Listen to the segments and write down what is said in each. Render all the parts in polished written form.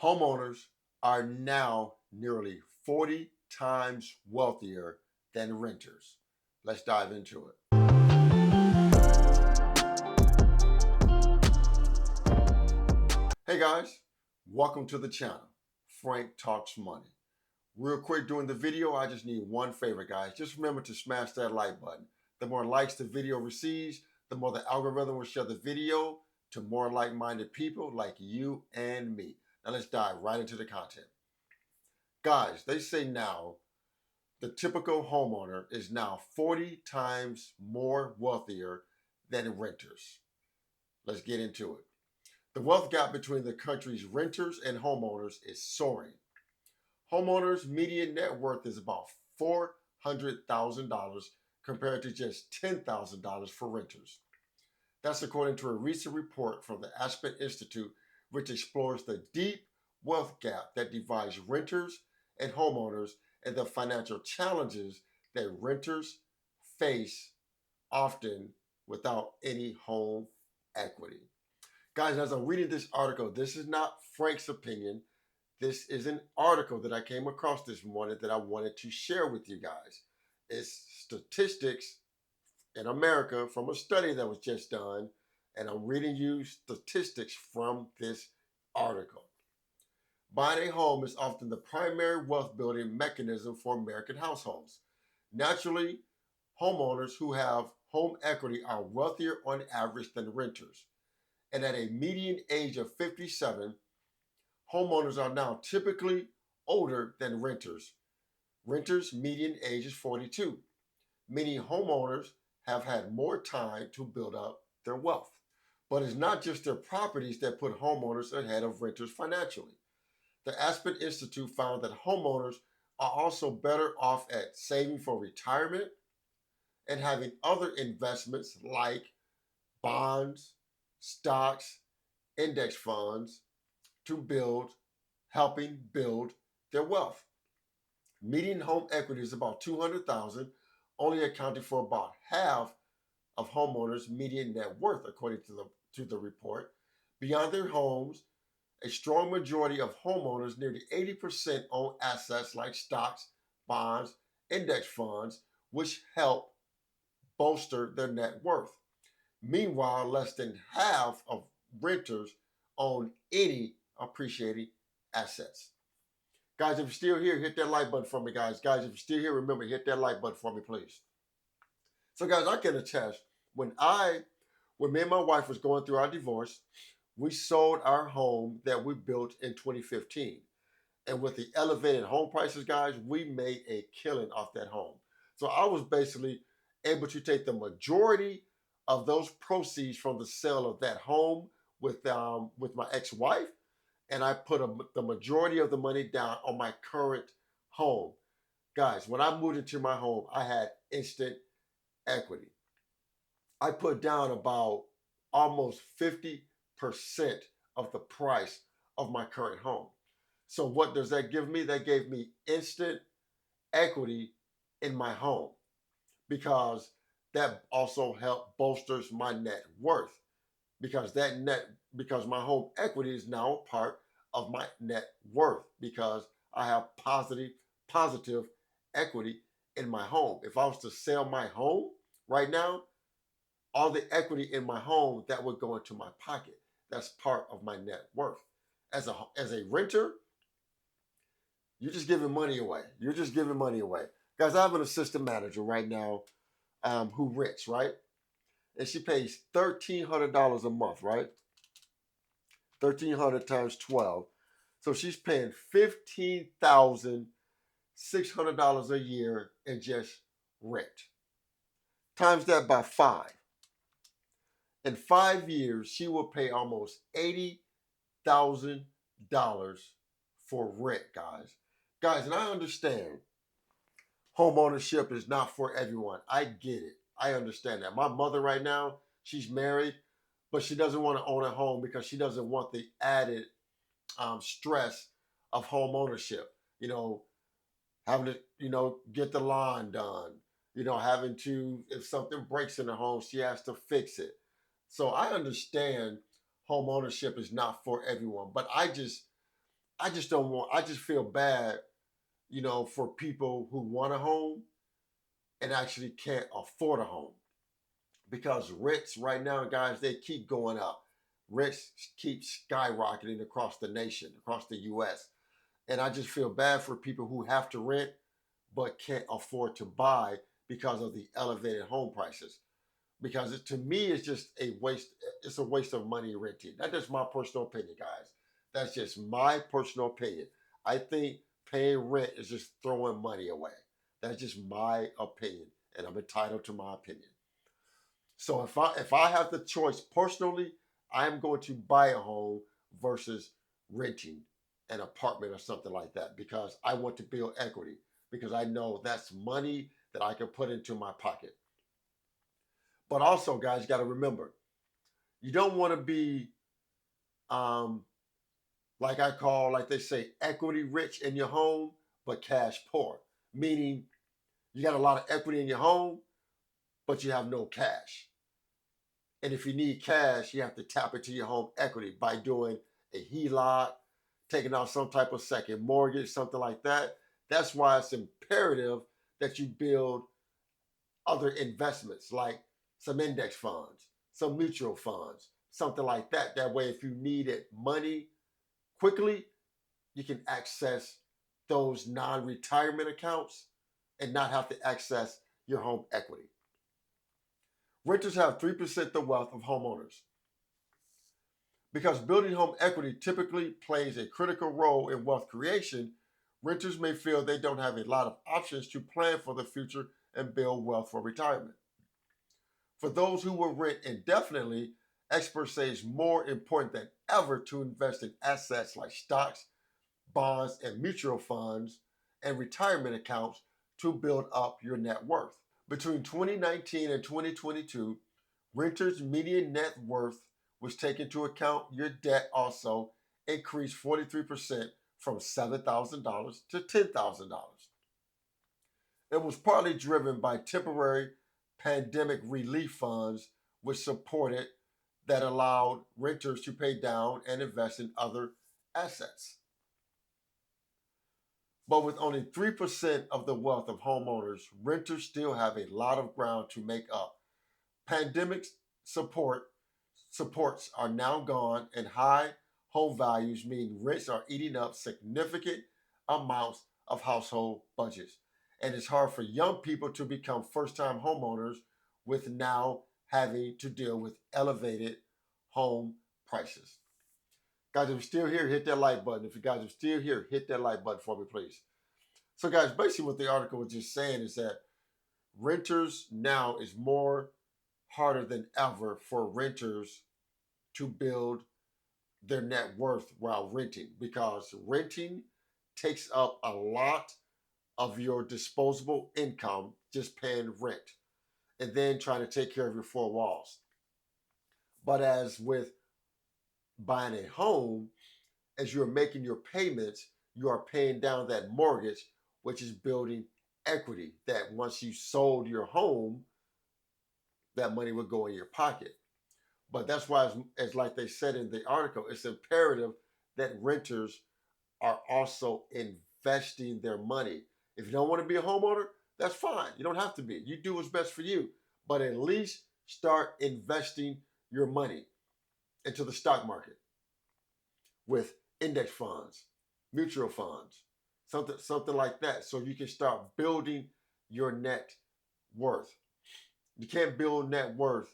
Homeowners are now nearly 40 times wealthier than renters. Let's dive into it. Hey guys, welcome to the channel. Frank Talks Money. Real quick during the video, I just need one favor, guys. Just remember to smash that like button. The more likes the video receives, the more the algorithm will share the video to more like-minded people like you and me. Now let's dive right into the content. Guys, they say now the typical homeowner is now 40 times more wealthier than renters. Let's get into it. The wealth gap between the country's renters and homeowners is soaring. Homeowners' median net worth is about $400,000 compared to just $10,000 for renters. That's according to a recent report from the Aspen Institute, which explores the deep wealth gap that divides renters and homeowners and the financial challenges that renters face, often without any home equity. Guys, as I'm reading this article, this is not Frank's opinion. This is an article that I came across this morning that I wanted to share with you guys. It's statistics in America from a study that was just done, and I'm reading you statistics from this article. Buying a home is often the primary wealth building mechanism for American households. Naturally, homeowners who have home equity are wealthier on average than renters. And at a median age of 57, homeowners are now typically older than renters. Renters' median age is 42, meaning homeowners have had more time to build up their wealth. But it's not just their properties that put homeowners ahead of renters financially. The Aspen Institute found that homeowners are also better off at saving for retirement and having other investments like bonds, stocks, index funds to helping build their wealth. Median home equity is about $200,000, only accounting for about half of homeowners' median net worth, according to the report. Beyond their homes, a strong majority of homeowners, nearly 80%, own assets like stocks, bonds, index funds, which help bolster their net worth. Meanwhile, less than half of renters own any appreciating assets. Guys, if you're still here, hit that like button for me, guys. Guys, if you're still here, remember, hit that like button for me, please. So, guys, I can attest, when me and my wife was going through our divorce, we sold our home that we built in 2015. And with the elevated home prices, guys, we made a killing off that home. So I was basically able to take the majority of those proceeds from the sale of that home with my ex-wife, and I put the majority of the money down on my current home. Guys, when I moved into my home, I had instant equity. I put down about almost 50% of the price of my current home. So what does that give me? That gave me instant equity in my home, because that also helped bolsters my net worth, because my home equity is now a part of my net worth, because I have positive equity in my home. If I was to sell my home right now, all the equity in my home, that would go into my pocket. That's part of my net worth. As a renter, you're just giving money away. You're just giving money away. Guys, I have an assistant manager right now who rents, right? And she pays $1,300 a month, right? 1,300 times 12. So she's paying $15,600 a year in just rent. Times that by 5. In 5 years, she will pay almost $80,000 for rent, guys. Guys, and I understand home ownership is not for everyone. I get it. I understand that. My mother right now, she's married, but she doesn't want to own a home because she doesn't want the added stress of home ownership. Having to, get the lawn done. Having to, if something breaks in the home, she has to fix it. So I understand home ownership is not for everyone, but I just I just don't want. I just feel bad, for people who want a home and actually can't afford a home because rents right now, guys, they keep going up. Rents keep skyrocketing across the nation, across the U.S. And I just feel bad for people who have to rent but can't afford to buy because of the elevated home prices. Because to me, it's just a waste. It's a waste of money renting. That's just my personal opinion, guys. That's just my personal opinion. I think paying rent is just throwing money away. That's just my opinion, and I'm entitled to my opinion. So if I have the choice personally, I'm going to buy a home versus renting an apartment or something like that because I want to build equity because I know that's money that I can put into my pocket. But also, guys, you got to remember, you don't want to be um, like they say, equity rich in your home, but cash poor. Meaning you got a lot of equity in your home, but you have no cash. And if you need cash, you have to tap into your home equity by doing a HELOC, taking out some type of second mortgage, something like that. That's why it's imperative that you build other investments like some index funds, some mutual funds, something like that. That way, if you needed money quickly, you can access those non retirement accounts and not have to access your home equity. Renters have 3% the wealth of homeowners. Because building home equity typically plays a critical role in wealth creation, renters may feel they don't have a lot of options to plan for the future and build wealth for retirement. For those who will rent indefinitely, experts say it's more important than ever to invest in assets like stocks, bonds, and mutual funds and retirement accounts to build up your net worth. Between 2019 and 2022, renters' median net worth, which take into account your debt also, increased 43% from $7,000 to $10,000. It was partly driven by temporary pandemic relief funds, which supported that allowed renters to pay down and invest in other assets. But with only 3% of the wealth of homeowners, renters still have a lot of ground to make up. Pandemic supports are now gone, and high home values mean rents are eating up significant amounts of household budgets. And it's hard for young people to become first-time homeowners with now having to deal with elevated home prices. Guys, if you're still here, hit that like button. If you guys are still here, hit that like button for me, please. So, guys, basically what the article was just saying is that renters now is more harder than ever for renters to build their net worth while renting because renting takes up a lot of your disposable income just paying rent and then trying to take care of your four walls. But as with buying a home, as you're making your payments, you are paying down that mortgage, which is building equity that once you sold your home, that money would go in your pocket. But that's why, as like they said in the article, it's imperative that renters are also investing their money. If you don't want to be a homeowner, that's fine. You don't have to be. You do what's best for you. But at least start investing your money into the stock market with index funds, mutual funds, something like that, so you can start building your net worth. You can't build net worth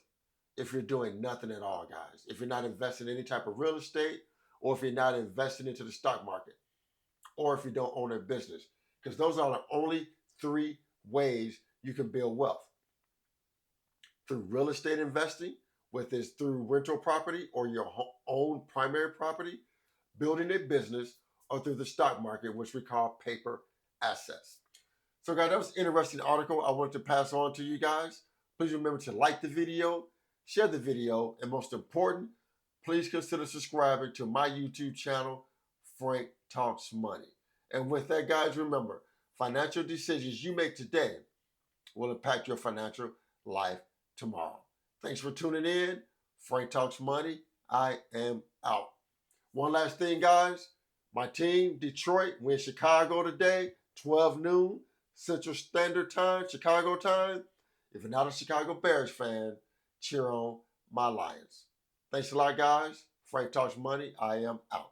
if you're doing nothing at all, guys. If you're not investing in any type of real estate, or if you're not investing into the stock market, or if you don't own a business, because those are the only three ways you can build wealth: through real estate investing, whether it's through rental property or your own primary property, building a business, or through the stock market, which we call paper assets. So, guys, that was an interesting article I wanted to pass on to you guys. Please remember to like the video, share the video, and most important, please consider subscribing to my YouTube channel, Frank Talks Money. And with that, guys, remember, financial decisions you make today will impact your financial life tomorrow. Thanks for tuning in. Frank Talks Money. I am out. One last thing, guys. My team, Detroit, win Chicago today, 12 noon, Central Standard Time, Chicago time. If you're not a Chicago Bears fan, cheer on my Lions. Thanks a lot, guys. Frank Talks Money. I am out.